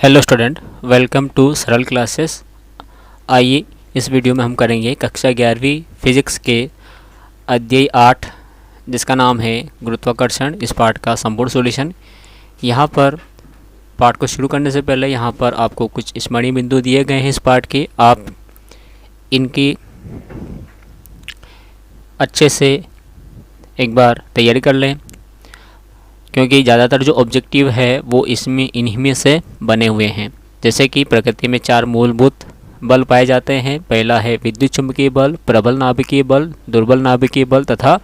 Hello student, welcome to सरल classes. आइए इस वीडियो में हम करेंगे कक्षा 11वीं फिजिक्स के अध्याय 8 जिसका नाम है गुरुत्वाकर्षण। इस पाठ का संपूर्ण सॉल्यूशन। यहाँ पर पाठ को शुरू करने से पहले यहाँ पर आपको कुछ स्मरणीय बिंदु दिए गए हैं इस पाठ के। आप इनकी अच्छे से एक बार तैयारी कर लें, क्योंकि ज़्यादातर जो ऑब्जेक्टिव है वो इसमें इन्हीं में से बने हुए हैं। जैसे कि प्रकृति में 4 मूलभूत बल पाए जाते हैं। पहला है विद्युत चुंबकीय बल, प्रबल नाभिकीय बल, दुर्बल नाभिकीय बल तथा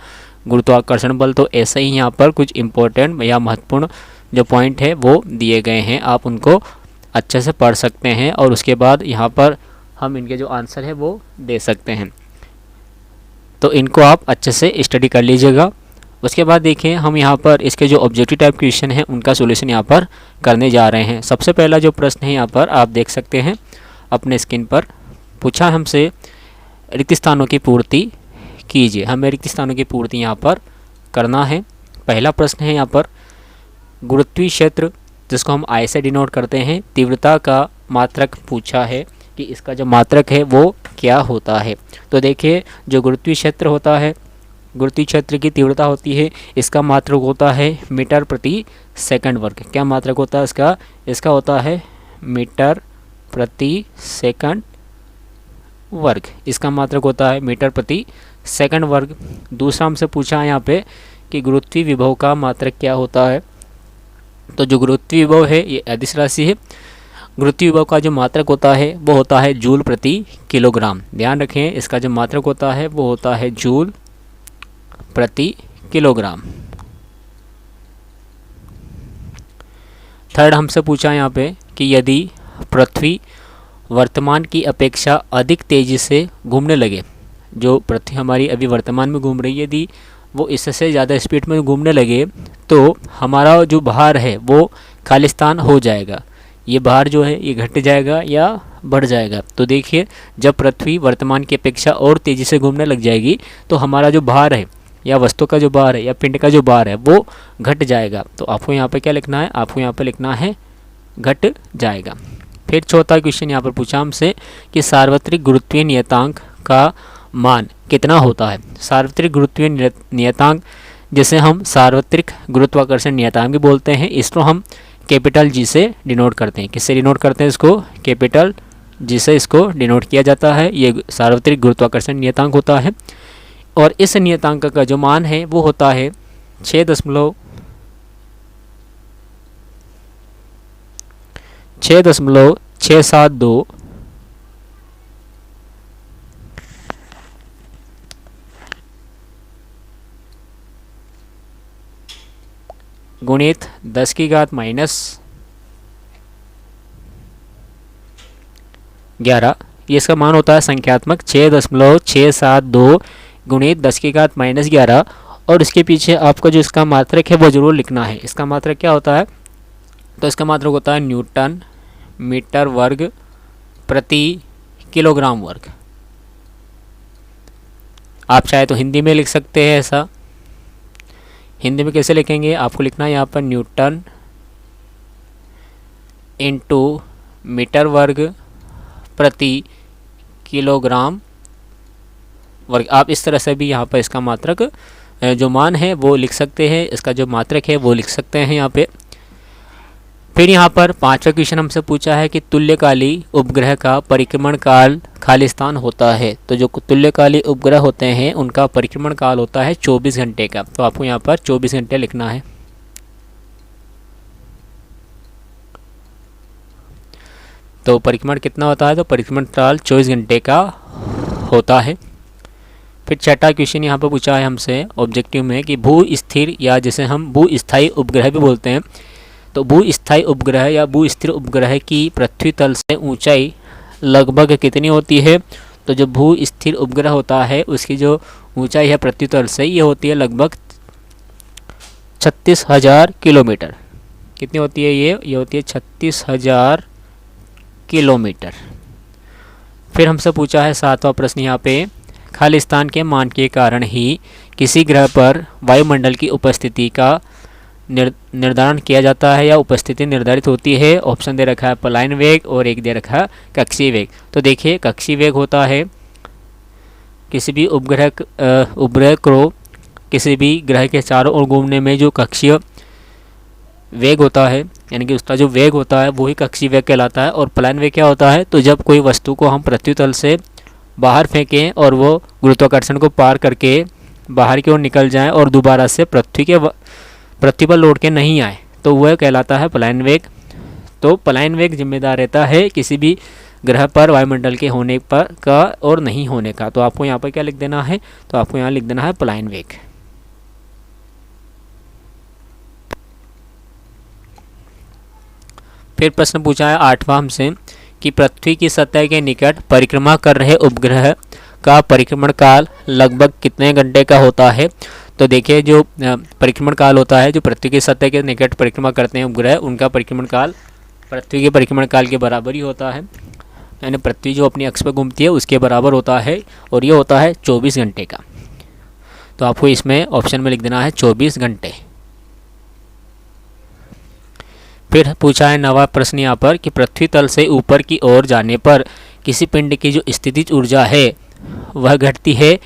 गुरुत्वाकर्षण बल। तो ऐसे ही यहाँ पर कुछ इम्पोर्टेंट या महत्वपूर्ण जो पॉइंट है वो दिए गए हैं, आप उनको अच्छे से पढ़ सकते हैं और उसके बाद यहाँ पर हम इनके जो आंसर है वो दे सकते हैं। तो इनको आप अच्छे से स्टडी कर लीजिएगा। उसके बाद देखिए हम यहाँ पर इसके जो ऑब्जेक्टिव टाइप क्वेश्चन है उनका सॉल्यूशन यहाँ पर करने जा रहे हैं। सबसे पहला जो प्रश्न है यहाँ पर आप देख सकते हैं अपने स्क्रीन पर। पूछा हमसे रिक्त स्थानों की पूर्ति कीजिए। हमें रिक्त स्थानों की पूर्ति यहाँ पर करना है। पहला प्रश्न है यहाँ पर गुरुत्वीय क्षेत्र, जिसको हम आई से डिनोट करते हैं, तीव्रता का मात्रक पूछा है कि इसका जो मात्रक है वो क्या होता है। तो देखिए जो गुरुत्वीय क्षेत्र होता है, गुरुत्वीय क्षेत्र की तीव्रता होती है, इसका मात्रक होता है मीटर प्रति सेकंड वर्ग। क्या मात्रक होता है इसका? इसका होता है मीटर प्रति सेकंड वर्ग। इसका मात्रक होता है मीटर प्रति सेकंड वर्ग। दूसरा हमसे पूछा है यहाँ पे कि गुरुत्वीय विभव का मात्रक क्या होता है। तो जो गुरुत्वीय विभव है ये अदिश राशि है। गुरुत्वीय विभव का जो मात्रक होता है वो होता है जूल प्रति किलोग्राम। ध्यान रखें, इसका जो मात्रक होता है वो होता है जूल प्रति किलोग्राम। थर्ड हमसे पूछा यहाँ पे कि यदि पृथ्वी वर्तमान की अपेक्षा अधिक तेजी से घूमने लगे, जो पृथ्वी हमारी अभी वर्तमान में घूम रही है, यदि वो इससे ज़्यादा स्पीड में घूमने लगे तो हमारा जो भार है वो खालिस्तान हो जाएगा। ये भार जो है ये घट जाएगा या बढ़ जाएगा। तो देखिए जब पृथ्वी वर्तमान की अपेक्षा और तेज़ी से घूमने लग जाएगी तो हमारा जो भार है या वस्तु का जो भार है या पिंड का जो भार है वो घट जाएगा। तो आपको यहाँ पे क्या लिखना है? आपको यहाँ पे लिखना है घट जाएगा। फिर चौथा क्वेश्चन यहाँ पर पूछा हमसे कि सार्वत्रिक गुरुत्वीय नियतांक का मान कितना होता है। सार्वत्रिक गुरुत्वीय नियतांक जिसे हम सार्वत्रिक गुरुत्वाकर्षण नियतांक भी बोलते हैं, इसको हम कैपिटल जी से डिनोट करते हैं। किससे डिनोट करते हैं? इसको कैपिटल जी से इसको डिनोट किया जाता है। ये सार्वत्रिक गुरुत्वाकर्षण नियतांक होता है और इस नियतांक का जो मान है वो होता है 6.672 गुणित 10 की घात -11। ये इसका मान होता है संख्यात्मक 6.672 गुणित 10 की घात -11। और इसके पीछे आपको जो इसका मात्रक है वो जरूर लिखना है। इसका मात्रक क्या होता है? तो इसका मात्रक होता है न्यूटन मीटर वर्ग प्रति किलोग्राम वर्ग। आप चाहे तो हिंदी में लिख सकते हैं ऐसा। हिंदी में कैसे लिखेंगे? आपको लिखना है यहाँ पर न्यूटन इंटू मीटर वर्ग प्रति किलोग्राम वर्ग। आप इस तरह से भी यहाँ पर इसका मात्रक जो मान है वो लिख सकते हैं, इसका जो मात्रक है वो लिख सकते हैं यहाँ पे। फिर यहाँ पर पांचवा क्वेश्चन हमसे पूछा है कि तुल्यकाली उपग्रह का परिक्रमण काल खालिस्तान होता है। तो जो तुल्यकाली उपग्रह होते हैं उनका परिक्रमण काल होता है 24 घंटे का। तो आपको यहाँ पर 24 घंटे लिखना है। तो परिक्रमण कितना होता है? तो परिक्रमण काल 24 घंटे का होता है। फिर छठा क्वेश्चन यहाँ पर पूछा है हमसे ऑब्जेक्टिव में कि भू स्थिर या जिसे हम भू स्थायी उपग्रह भी बोलते हैं, तो भू स्थायी उपग्रह या भू स्थिर उपग्रह की पृथ्वी तल से ऊंचाई लगभग कितनी होती है। तो जो भू स्थिर उपग्रह होता है उसकी जो ऊंचाई है पृथ्वी तल से ये होती है लगभग 36,000 किलोमीटर। कितनी होती है ये होती है 36,000 किलोमीटर। फिर हमसे पूछा है सातवां प्रश्न यहाँ पे, खालिस्तान के मान के कारण ही किसी ग्रह पर वायुमंडल की उपस्थिति का निर्धारण किया जाता है या उपस्थिति निर्धारित होती है। ऑप्शन दे रखा है पलायन वेग और एक दे रखा है कक्षीय वेग। तो देखिए कक्षीय वेग होता है किसी भी उपग्रह को किसी भी ग्रह के चारों ओर घूमने में जो कक्षीय वेग होता है, यानी कि उसका जो वेग होता है वही कक्षीय वेग कहलाता है। और पलायन वेग क्या होता है, तो जब कोई वस्तु को हम पृथ्वी तल से बाहर फेंकें और वो गुरुत्वाकर्षण को पार करके बाहर की ओर निकल जाए और दोबारा से पृथ्वी पर लौट के नहीं आए, तो वह कहलाता है पलायन वेग। तो पलायन वेग जिम्मेदार रहता है किसी भी ग्रह पर वायुमंडल के होने पर का और नहीं होने का। तो आपको यहाँ पर क्या लिख देना है, तो आपको यहाँ लिख देना है पलायन वेग। फिर प्रश्न पूछा है 8वां हमसे कि पृथ्वी की सतह के निकट परिक्रमा कर रहे उपग्रह का परिक्रमण काल लगभग कितने घंटे का होता है। तो देखिए जो परिक्रमण काल होता है, जो पृथ्वी की सतह के निकट परिक्रमा करते हैं उपग्रह, उनका परिक्रमण काल पृथ्वी के परिक्रमण काल के बराबर ही होता है, यानी पृथ्वी जो अपनी अक्ष पर घूमती है उसके बराबर होता है, और ये होता है 24 घंटे का। तो आपको इसमें ऑप्शन में लिख देना है 24 घंटे। फिर पूछा है 9वां प्रश्न यहाँ पर कि पृथ्वी तल से ऊपर की ओर जाने पर किसी पिंड की जो स्थितिज ऊर्जा है वह घटती है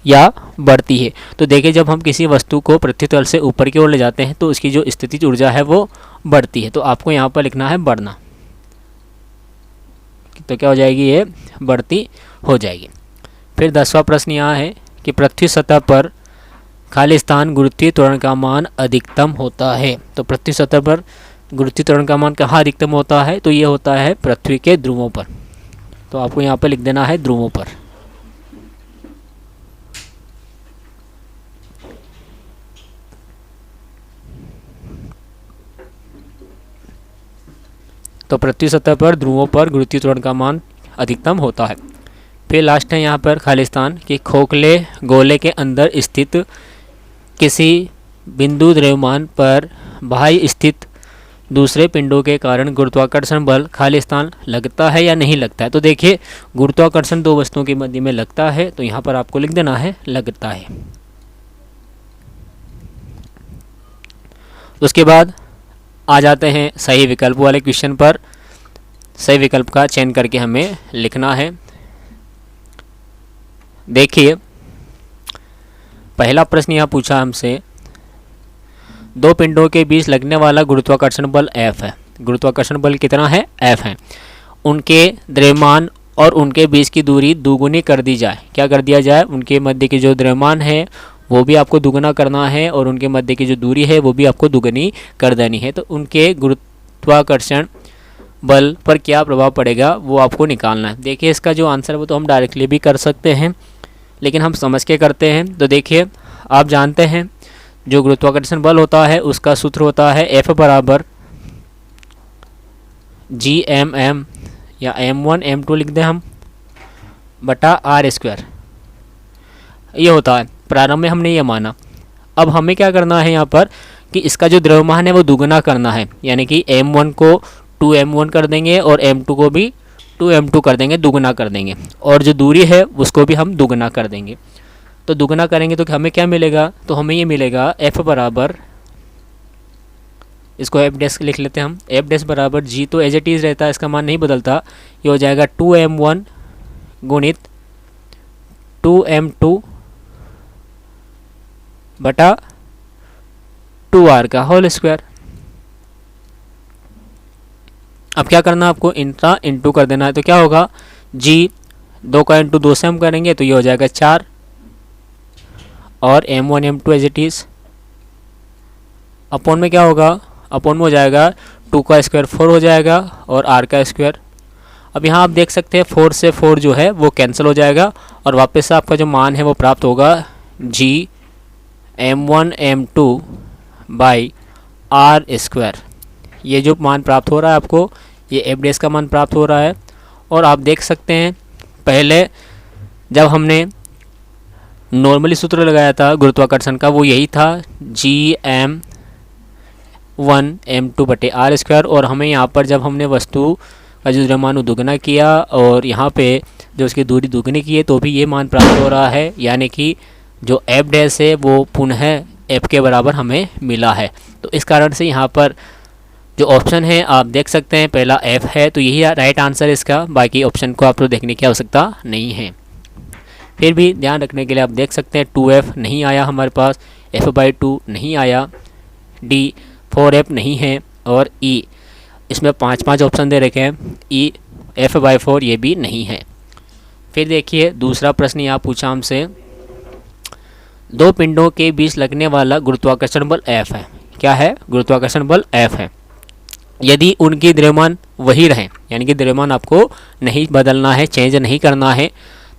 या बढ़ती है। तो देखिए जब हम किसी वस्तु को पृथ्वी तल से ऊपर की ओर ले जाते हैं तो उसकी जो स्थितिज ऊर्जा है वो बढ़ती है। तो आपको यहाँ पर लिखना है बढ़ना, तो क्या हो जाएगी, ये बढ़ती हो जाएगी। फिर 10वां प्रश्न यहाँ है कि पृथ्वी सतह पर खाली स्थान गुरुत्वीय त्वरण का मान अधिकतम होता है। तो पृथ्वी सतह पर गुरुत्वीय त्वरण का मान कहाँ अधिकतम होता है, तो ये होता है पृथ्वी के ध्रुवों पर। तो आपको यहाँ पर लिख देना है ध्रुवों पर। तो पृथ्वी सतह पर ध्रुवों पर गुरुत्वीय त्वरण का मान अधिकतम होता है। फिर लास्ट है यहाँ पर खालिस्तान कि खोखले गोले के अंदर स्थित किसी बिंदु द्रव्यमान पर बाह्य स्थित दूसरे पिंडों के कारण गुरुत्वाकर्षण बल खालिस्तान लगता है या नहीं लगता है। तो देखिए गुरुत्वाकर्षण दो वस्तुओं के मध्य में लगता है, तो यहाँ पर आपको लिख देना है लगता है। उसके बाद आ जाते हैं सही विकल्प वाले क्वेश्चन पर। सही विकल्प का चयन करके हमें लिखना है। देखिए पहला प्रश्न यहाँ पूछा हमसे, दो पिंडों के बीच लगने वाला गुरुत्वाकर्षण बल F है। गुरुत्वाकर्षण बल कितना है, F है। उनके द्रव्यमान और उनके बीच की दूरी दोगुनी कर दी जाए। क्या कर दिया जाए, उनके मध्य की जो द्रव्यमान है वो भी आपको दुगना करना है और उनके मध्य की जो दूरी है वो भी आपको दुगनी कर देनी है। तो उनके गुरुत्वाकर्षण बल पर क्या प्रभाव पड़ेगा वो आपको निकालना है। देखिए इसका जो आंसर है वो तो हम डायरेक्टली भी कर सकते हैं, लेकिन हम समझ के करते हैं। तो देखिए आप जानते हैं जो गुरुत्वाकर्षण बल होता है उसका सूत्र होता है F बराबर GMM या M1 M2 लिख दें हम बटा R²। ये होता है, प्रारंभ में हमने ये माना। अब हमें क्या करना है यहाँ पर कि इसका जो द्रव्यमान है वो दुगना करना है, यानी कि M1 को 2M1 कर देंगे और M2 को भी 2M2 कर देंगे, दुगना कर देंगे, और जो दूरी है उसको भी हम दुगना कर देंगे। तो दुगना करेंगे तो हमें क्या मिलेगा, तो हमें ये मिलेगा F बराबर, इसको F डैश लिख लेते हैं हम, F डैश बराबर G तो एज इट इज़ रहता है, इसका मान नहीं बदलता। ये हो जाएगा 2M1 गुणित 2M2 बटा 2R का होल स्क्वायर। अब क्या करना है आपको, इंट्रा इंटू कर देना है। तो क्या होगा, G 2 का इंटू 2 से हम करेंगे तो ये हो जाएगा 4 और M1 M2 as it is. Upon में क्या होगा, अपॉन में हो जाएगा 2 का स्क्वायर 4 हो जाएगा और R का स्क्वायर। अब यहाँ आप देख सकते हैं 4 से 4 जो है वो कैंसिल हो जाएगा और वापस से आपका जो मान है वो प्राप्त होगा G M1 M2 by R²। ये जो मान प्राप्त हो रहा है आपको, ये F डैश का मान प्राप्त हो रहा है। और आप देख सकते हैं पहले जब हमने नॉर्मली सूत्र लगाया था गुरुत्वाकर्षण का वो यही था GM1 M2 बटे R²। और हमें यहाँ पर जब हमने वस्तु का जो द्रव्यमान दुगना किया और यहाँ पे जो उसकी दूरी दुगनी की है तो भी ये मान प्राप्त हो रहा है, यानी कि जो F डैश है वो पुनः F के बराबर हमें मिला है। तो इस कारण से यहाँ पर जो ऑप्शन है आप देख सकते हैं पहला F है, तो यही राइट आंसर है इसका। बाकी ऑप्शन को आपको देखने की आवश्यकता नहीं है। फिर भी ध्यान रखने के लिए आप देख सकते हैं 2F नहीं आया हमारे पास, F/2 नहीं आया, D 4F नहीं है, और E इसमें 5 ऑप्शन दे रखे हैं, E F/4 ये भी नहीं है। फिर देखिए दूसरा प्रश्न यहाँ पूछा हमसे, दो पिंडों के बीच लगने वाला गुरुत्वाकर्षण बल F है। क्या है? गुरुत्वाकर्षण बल F है। यदि उनकी द्रव्यमान वही रहे, यानी कि द्रव्यमान आपको नहीं बदलना है, चेंज नहीं करना है,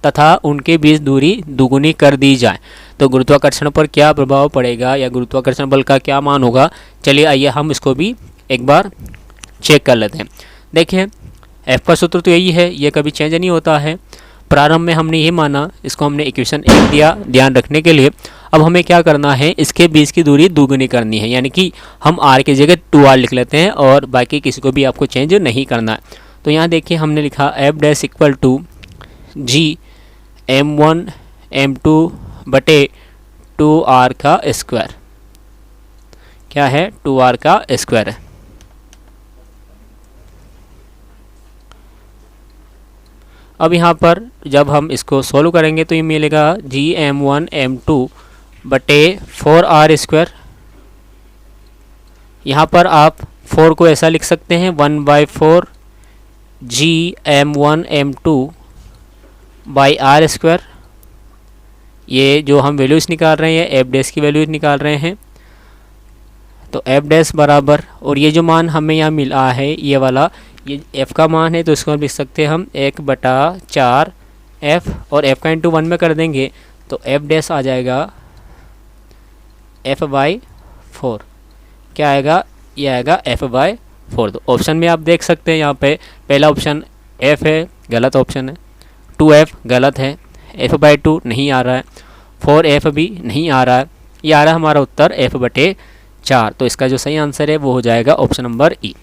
तथा उनके बीच दूरी दुगुनी कर दी जाए, तो गुरुत्वाकर्षण पर क्या प्रभाव पड़ेगा या गुरुत्वाकर्षण बल का क्या मान होगा। चलिए आइए हम इसको भी एक बार चेक कर लेते हैं। देखिए F का सूत्र तो यही है, ये कभी चेंज नहीं होता है। प्रारंभ में हमने ये माना, इसको हमने इक्वेशन 1 दिया ध्यान रखने के लिए। अब हमें क्या करना है, इसके बीच की दूरी दोगुनी करनी है, यानी कि हम r की जगह 2r लिख लेते हैं और बाकी किसी को भी आपको चेंज नहीं करना है। तो यहाँ देखिए हमने लिखा F dash equal to G m1 m2 बटे 2r का स्क्वायर। क्या है? 2r का स्क्वायर है। अब यहाँ पर जब हम इसको सोल्व करेंगे तो ये मिलेगा Gm1 m2 बटे 4r स्क्वायर। यहाँ पर आप 4 को ऐसा लिख सकते हैं 1/4 Gm1 m2 by r square. ये जो हम वैल्यूज़ निकाल रहे हैं F डैश की वैल्यूज निकाल रहे हैं, तो F डैश बराबर, और ये जो मान हमें यहाँ मिला है ये वाला, ये F का मान है, तो इसको हम लिख सकते हैं हम 1/4 F, और F का इंटू 1 में कर देंगे तो F डैश आ जाएगा F/4। क्या आएगा? ये आएगा F/4। तो ऑप्शन में आप देख सकते हैं यहाँ पे पहला ऑप्शन F है, गलत ऑप्शन है। 2F गलत है, F/2 नहीं आ रहा है, 4F भी नहीं आ रहा है, ये आ रहा है हमारा उत्तर F/4। तो इसका जो सही आंसर है वो हो जाएगा ऑप्शन नंबर E।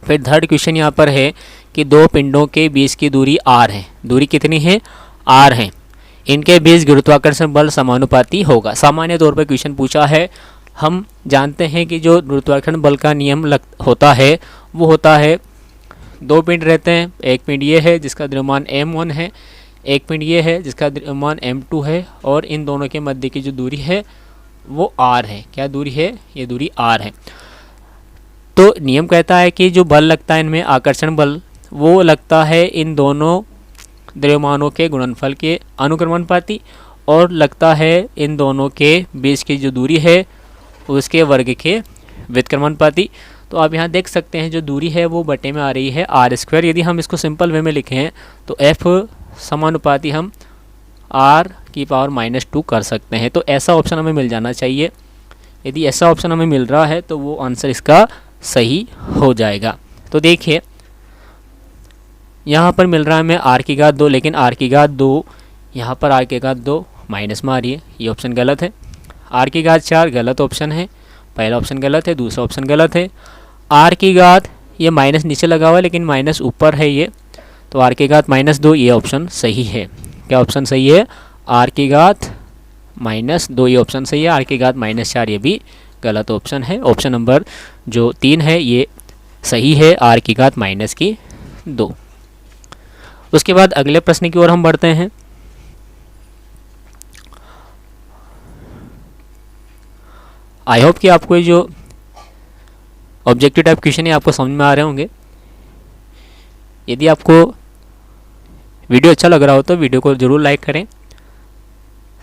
फिर थर्ड क्वेश्चन यहाँ पर है कि दो पिंडों के बीच की दूरी r है। दूरी कितनी है? r है। इनके बीच गुरुत्वाकर्षण बल समानुपाती होगा। सामान्य तौर पर क्वेश्चन पूछा है। हम जानते हैं कि जो गुरुत्वाकर्षण बल का नियम होता है वो होता है, दो पिंड रहते हैं, एक पिंड ये है जिसका द्रव्यमान m1 है, एक पिंड ये है जिसका द्रव्यमान m2 है, और इन दोनों के मध्य की जो दूरी है वो r है। क्या दूरी है? ये दूरी r है। तो नियम कहता है कि जो बल लगता है इनमें, आकर्षण बल, वो लगता है इन दोनों द्रव्यमानों के गुणनफल के अनुक्रमानुपाती, और लगता है इन दोनों के बीच की जो दूरी है उसके वर्ग के व्युत्क्रमानुपाती। तो आप यहाँ देख सकते हैं जो दूरी है वो बटे में आ रही है r²। यदि हम इसको सिंपल वे में लिखें तो F समानुपाती हम r⁻² कर सकते हैं। तो ऐसा ऑप्शन हमें मिल जाना चाहिए। यदि ऐसा ऑप्शन हमें मिल रहा है तो वो आंसर इसका सही हो जाएगा। तो देखिए यहाँ पर मिल रहा है हमें r⁻², लेकिन r⁻² यहाँ पर r⁻² माइनस में आ रही है, ये ऑप्शन गलत है। r⁻4 गलत ऑप्शन है, पहला ऑप्शन गलत है, दूसरा ऑप्शन गलत है। r⁻, ये माइनस नीचे लगा हुआ है लेकिन माइनस ऊपर है ये, तो r⁻2 ये ऑप्शन सही है। क्या ऑप्शन सही है? r⁻2 ये ऑप्शन सही है। r⁻4 ये भी गलत ऑप्शन है। ऑप्शन नंबर जो 3 है ये सही है, r⁻2। उसके बाद अगले प्रश्न की ओर हम बढ़ते हैं। आई होप कि आपको ये जो ऑब्जेक्टिव टाइप क्वेश्चन है आपको समझ में आ रहे होंगे। यदि आपको वीडियो अच्छा लग रहा हो तो वीडियो को ज़रूर लाइक करें,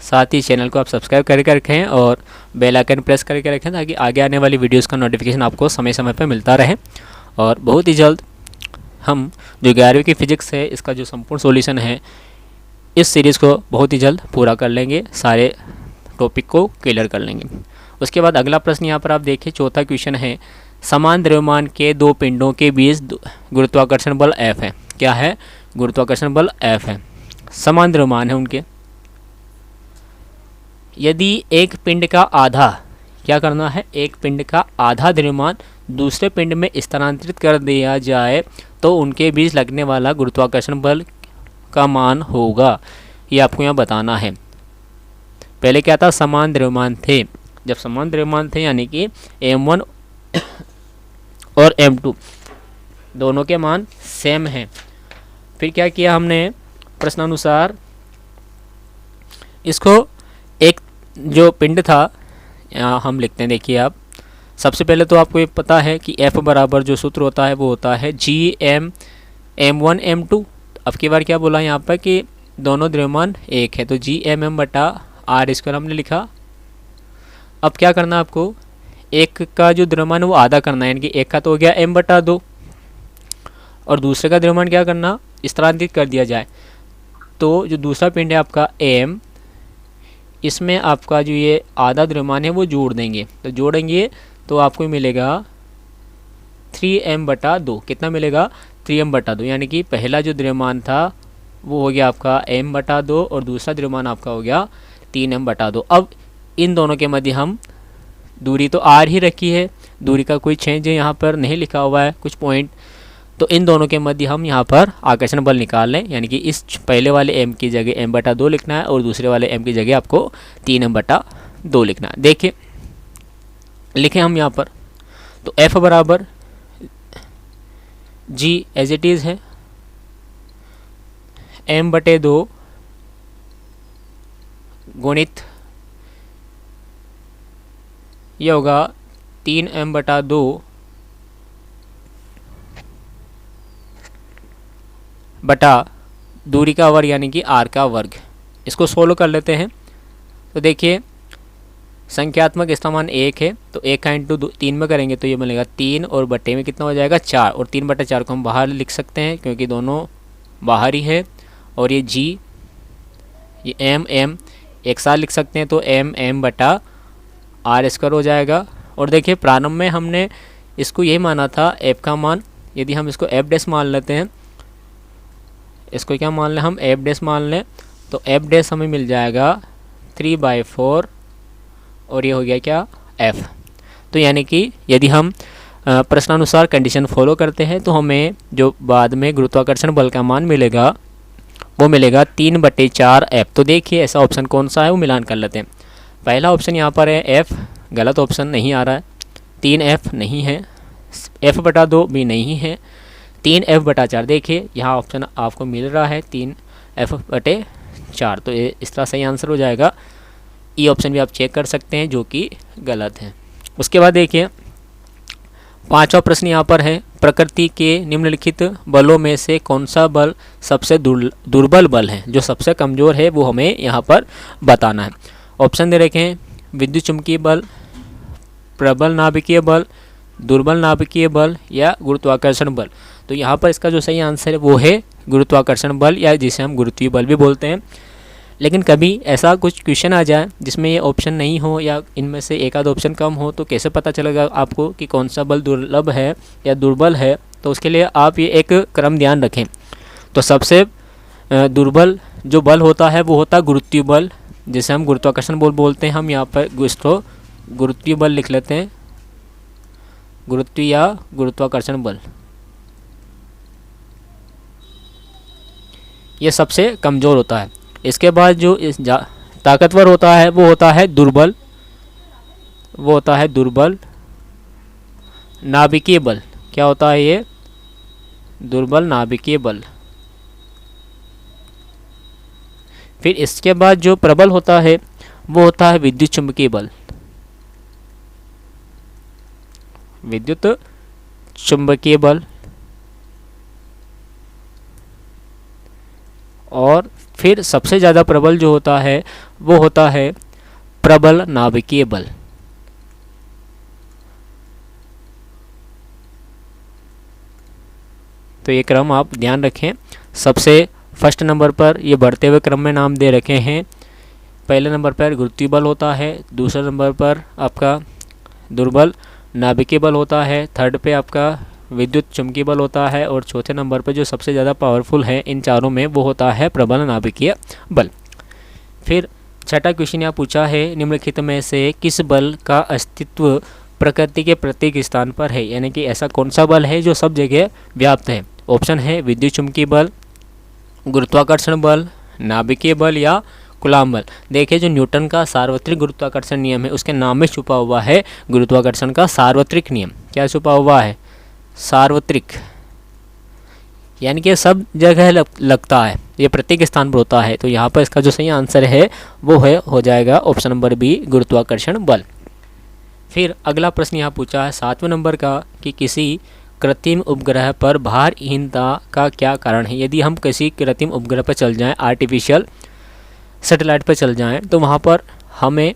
साथ ही चैनल को आप सब्सक्राइब करके रखें और बेल आइकन प्रेस करके रखें ताकि आगे आने वाली वीडियोस का नोटिफिकेशन आपको समय समय पर मिलता रहे। और बहुत ही जल्द हम जो 11वीं की फिजिक्स है इसका जो संपूर्ण सॉल्यूशन है इस सीरीज़ को बहुत ही जल्द पूरा कर लेंगे, सारे टॉपिक को क्लियर कर लेंगे। उसके बाद अगला प्रश्न यहाँ पर आप देखिए, चौथा क्वेश्चन है, समान द्रव्यमान के दो पिंडों के बीच गुरुत्वाकर्षण बल F है। क्या है? गुरुत्वाकर्षण बल F है, समान द्रव्यमान है उनके। यदि एक पिंड का आधा, क्या करना है, एक पिंड का आधा द्रव्यमान दूसरे पिंड में स्थानांतरित कर दिया जाए तो उनके बीच लगने वाला गुरुत्वाकर्षण बल का मान होगा। ये आपको यहाँ बताना है। पहले क्या था? समान द्रव्यमान थे, जब समान द्रव्यमान थे, यानी कि m1 और m2 दोनों के मान सेम हैं। फिर क्या किया हमने, प्रश्नानुसार इसको एक जो पिंड था, यहाँ हम लिखते हैं, देखिए आप, सबसे पहले तो आपको ये पता है कि F बराबर जो सूत्र होता है वो होता है GM m1 m2। अब की बार क्या बोला यहाँ पर कि दोनों द्रव्यमान एक है, तो GMM बटा R स्क्वायर हमने लिखा। अब क्या करना आपको, एक का जो द्रव्यमान है वो आधा करना है, यानी कि एक का तो हो गया m बटा 2 और दूसरे का द्रव्यमान क्या करना, स्थानांतरित कर दिया जाए। तो जो दूसरा पिंड है आपका m, इसमें आपका जो ये आधा द्रव्यमान है वो जोड़ देंगे, तो जोड़ेंगे तो आपको मिलेगा 3m बटा 2। कितना मिलेगा, 3m बटा 2, यानी कि पहला जो द्रव्यमान था वो हो गया आपका m बटा 2 और दूसरा द्रव्यमान आपका हो गया 3m बटा 2। अब इन दोनों के मध्य हम दूरी तो r ही रखी है, दूरी का कोई चेंज है यहाँ पर नहीं लिखा हुआ है कुछ पॉइंट, तो इन दोनों के मध्य हम यहाँ पर आकर्षण बल निकाल लें, यानी कि इस पहले वाले m की जगह m बटा 2 लिखना है और दूसरे वाले m की जगह आपको 3m बटा 2 लिखना है। देखिए लिखें हम यहाँ पर, तो F बराबर G एज इट इज़ है m बटे 2 गुणित यह होगा 3m बटा 2 बटा दूरी का वर्ग, यानी कि r का वर्ग। इसको सोल्व कर लेते हैं, तो देखिए संख्यात्मक इसका मान 1 है, तो 1 का इंटू 3 में करेंगे तो ये मिलेगा 3 और बटे में कितना हो जाएगा 4, और 3 बटा 4 को हम बाहर लिख सकते हैं क्योंकि दोनों बाहर ही है। और ये G, ये m एक साथ लिख सकते हैं, तो m बटा R स्क्वायर हो जाएगा। और देखिए प्रारंभ में हमने इसको यही माना था f का मान, यदि हम इसको f डैश मान लेते हैं, इसको क्या मान लें हम, f डैश मान लें, तो f डैश हमें मिल जाएगा 3/4 और ये हो गया क्या f। तो यानी कि यदि हम प्रश्नानुसार कंडीशन फॉलो करते हैं तो हमें जो बाद में गुरुत्वाकर्षण बल का मान मिलेगा वो मिलेगा 3/4 f। तो देखिए ऐसा ऑप्शन कौन सा है वो मिलान कर लेते हैं। पहला ऑप्शन यहाँ पर है f, गलत ऑप्शन नहीं आ रहा है, 3f नहीं है, f बटा 2 भी नहीं है, 3f बटा 4 देखिए यहाँ ऑप्शन आपको मिल रहा है 3f बटे 4, तो ये इस तरह सही आंसर हो जाएगा। ये ऑप्शन भी आप चेक कर सकते हैं जो कि गलत है। उसके बाद देखिए पांचवा प्रश्न यहाँ पर है, प्रकृति के निम्नलिखित बलों में से कौन सा बल सबसे दुर्बल बल है, जो सबसे कमज़ोर है वो हमें यहाँ पर बताना है। ऑप्शन दे रखे हैं विद्युत चुम्बकीय बल, प्रबल नाभिकीय बल, दुर्बल नाभिकीय बल या गुरुत्वाकर्षण बल। तो यहाँ पर इसका जो सही आंसर है वो है गुरुत्वाकर्षण बल, या जिसे हम गुरुत्वीय बल भी बोलते हैं। लेकिन कभी ऐसा कुछ क्वेश्चन आ जाए जिसमें ये ऑप्शन नहीं हो या इनमें से एक आध ऑप्शन कम हो, तो कैसे पता चलेगा आपको कि कौन सा बल दुर्लभ है या दुर्बल है। तो उसके लिए आप ये एक क्रम ध्यान रखें। तो सबसे दुर्बल जो बल होता है वो होता है गुरुत्वीय बल, जिसे हम गुरुत्वाकर्षण बल बोलते हैं। हम यहाँ पर इसको गुरुत्वीय बल लिख लेते हैं, गुरुत्वीय या गुरुत्वाकर्षण बल, ये सबसे कमज़ोर होता है। इसके बाद जो ताकतवर होता है वो होता है दुर्बल, वो होता है दुर्बल नाभिकीय बल। क्या होता है ये, दुर्बल नाभिकीय बल। फिर इसके बाद जो प्रबल होता है वो होता है विद्युत चुम्बकीय बल, विद्युत चुम्बकीय बल। और फिर सबसे ज़्यादा प्रबल जो होता है वो होता है प्रबल नाभिकीय बल। तो ये क्रम आप ध्यान रखें। सबसे फर्स्ट नंबर पर ये बढ़ते हुए क्रम में नाम दे रखे हैं। पहले नंबर पर गुरुत्वीय बल होता है, दूसरे नंबर पर आपका दुर्बल नाभिकीय बल होता है, थर्ड पे आपका विद्युत चुम्बकीय बल होता है, और चौथे नंबर पर जो सबसे ज़्यादा पावरफुल है इन चारों में वो होता है प्रबल नाभिकीय बल। फिर छठा क्वेश्चन यहाँ पूछा है, निम्नलिखित में से किस बल का अस्तित्व प्रकृति के प्रत्येक स्थान पर है, यानी कि ऐसा कौन सा बल है जो सब जगह व्याप्त है। ऑप्शन है विद्युत चुम्बकीय बल, गुरुत्वाकर्षण बल, नाभिकीय बल या कूलॉम बल। देखिए जो न्यूटन का सार्वत्रिक गुरुत्वाकर्षण नियम है उसके नाम में छुपा हुआ है गुरुत्वाकर्षण का सार्वत्रिक नियम। क्या छुपा हुआ है? सार्वत्रिक, यानी कि सब जगह लगता है, ये प्रत्येक स्थान पर होता है। तो यहाँ पर इसका जो सही आंसर है वो हो जाएगा ऑप्शन नंबर बी, गुरुत्वाकर्षण बल। फिर अगला प्रश्न यहाँ पूछा है 7वें नंबर का कि किसी कृत्रिम उपग्रह पर भारहीनता का क्या कारण है। यदि हम किसी कृत्रिम उपग्रह पर चल जाएं, आर्टिफिशियल सैटेलाइट पर चल जाएं, तो वहाँ पर हमें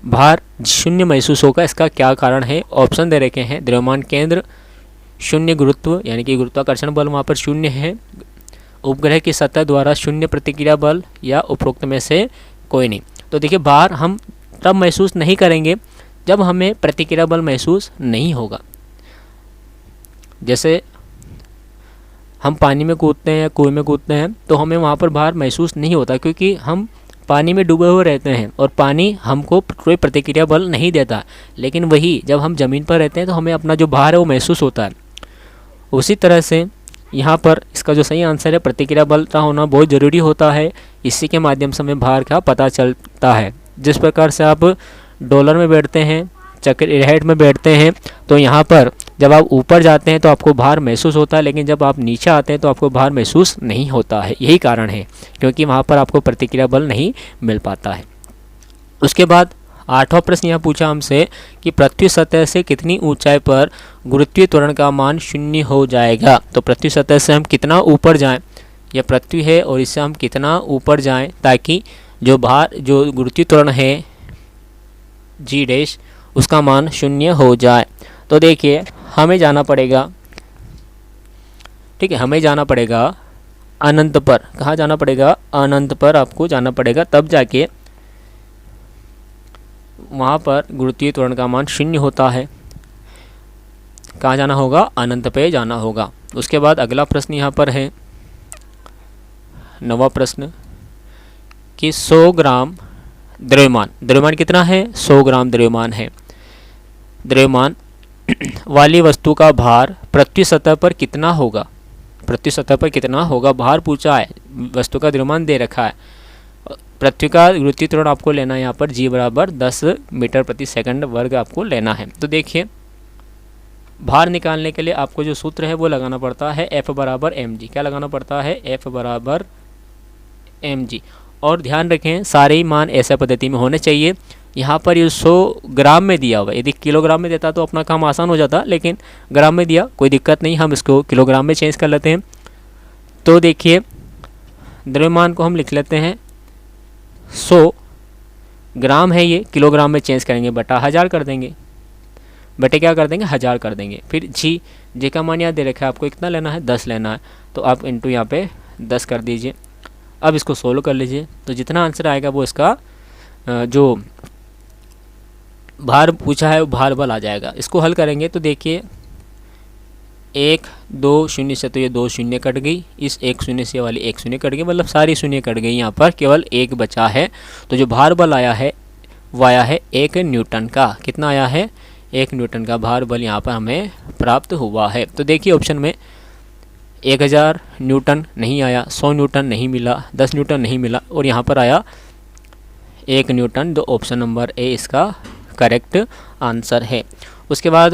भार शून्य महसूस होगा। इसका क्या कारण है? ऑप्शन दे रखे हैं, द्रव्यमान केंद्र, शून्य गुरुत्व यानी कि गुरुत्वाकर्षण बल वहाँ पर शून्य है, उपग्रह की सतह द्वारा शून्य प्रतिक्रिया बल, या उपरोक्त में से कोई नहीं। तो देखिए भार हम तब महसूस नहीं करेंगे जब हमें प्रतिक्रिया बल महसूस नहीं होगा। जैसे हम पानी में कूदते हैं या कुएं में कूदते हैं तो हमें वहाँ पर भार महसूस नहीं होता, क्योंकि हम पानी में डूबे हुए रहते हैं और पानी हमको कोई प्रतिक्रिया बल नहीं देता। लेकिन वही जब हम ज़मीन पर रहते हैं तो हमें अपना जो भार है वो महसूस होता है। उसी तरह से यहाँ पर इसका जो सही आंसर है, प्रतिक्रिया बल का होना बहुत ज़रूरी होता है। इसी के माध्यम से हमें भार का पता चलता है। जिस प्रकार से आप डॉलर में बैठते हैं, चक्र हेड में बैठते हैं, तो यहाँ पर जब आप ऊपर जाते हैं तो आपको भार महसूस होता है, लेकिन जब आप नीचे आते हैं तो आपको भार महसूस नहीं होता है। यही कारण है, क्योंकि वहाँ पर आपको प्रतिक्रिया बल नहीं मिल पाता है। उसके बाद 8वां प्रश्न यहाँ पूछा हमसे कि पृथ्वी सतह से कितनी ऊंचाई पर गुरुत्वीय त्वरण का मान शून्य हो जाएगा। तो पृथ्वी सतह से हम कितना ऊपर जाएं, यह पृथ्वी है और इससे हम कितना ऊपर जाएं ताकि जो गुरुत्वीय त्वरण है जी डैश उसका मान शून्य हो जाए। तो देखिए हमें जाना पड़ेगा, ठीक है, हमें जाना पड़ेगा अनंत पर। कहाँ जाना पड़ेगा? अनंत पर आपको जाना पड़ेगा, तब जाके वहाँ पर गुरुत्वीय त्वरण का मान शून्य होता है। कहाँ जाना होगा? अनंत पे जाना होगा। उसके बाद अगला प्रश्न यहाँ पर है 9वां प्रश्न कि 100 ग्राम द्रव्यमान कितना है? 100 ग्राम द्रव्यमान है। द्रव्यमान वाली वस्तु का भार पृथ्वी सतह पर कितना होगा? पृथ्वी सतह पर कितना होगा भार पूछा है, वस्तु का द्रव्यमान दे रखा है। पृथ्वी का गुरुत्वीय त्वरण आपको लेना है यहाँ पर g बराबर 10 मीटर प्रति सेकंड वर्ग आपको लेना है। तो देखिए भार निकालने के लिए आपको जो सूत्र है वो लगाना पड़ता है F बराबर mg। क्या लगाना पड़ता है? F बराबर mg। और ध्यान रखें सारे ही मान ऐसा पद्धति में होने चाहिए। यहाँ पर ये 100 ग्राम में दिया हुआ है, यदि किलोग्राम में देता तो अपना काम आसान हो जाता, लेकिन ग्राम में दिया कोई दिक्कत नहीं, हम इसको किलोग्राम में चेंज कर लेते हैं। तो देखिए द्रव्यमान को हम लिख लेते हैं 100 ग्राम है, ये किलोग्राम में चेंज करेंगे, बटा 1000 कर देंगे, बटे क्या कर देंगे? 1000 कर देंगे। फिर जी का मान याद दे रखा है आपको, कितना लेना है? 10 लेना है, तो आप इंटू यहाँ पे 10 कर दीजिए। अब इसको सोल्व कर लीजिए, तो जितना आंसर आएगा वो इसका जो भार पूछा है वो भार बल आ जाएगा। इसको हल करेंगे तो देखिए 1 2 शून्य से तो ये 2 शून्य कट गई, इस 1 शून्य से वाली 1 शून्य कट गई, मतलब सारी शून्य कट गई, यहाँ पर केवल 1 बचा है। तो जो भार बल आया है वो आया है 1 न्यूटन का। कितना आया है? 1 न्यूटन का भार बल यहाँ पर हमें प्राप्त हुआ है। तो देखिए ऑप्शन में 1000 न्यूटन नहीं आया, 100 न्यूटन नहीं मिला, 10 न्यूटन नहीं मिला, और यहाँ पर आया 1 न्यूटन। तो ऑप्शन नंबर ए इसका करेक्ट आंसर है। उसके बाद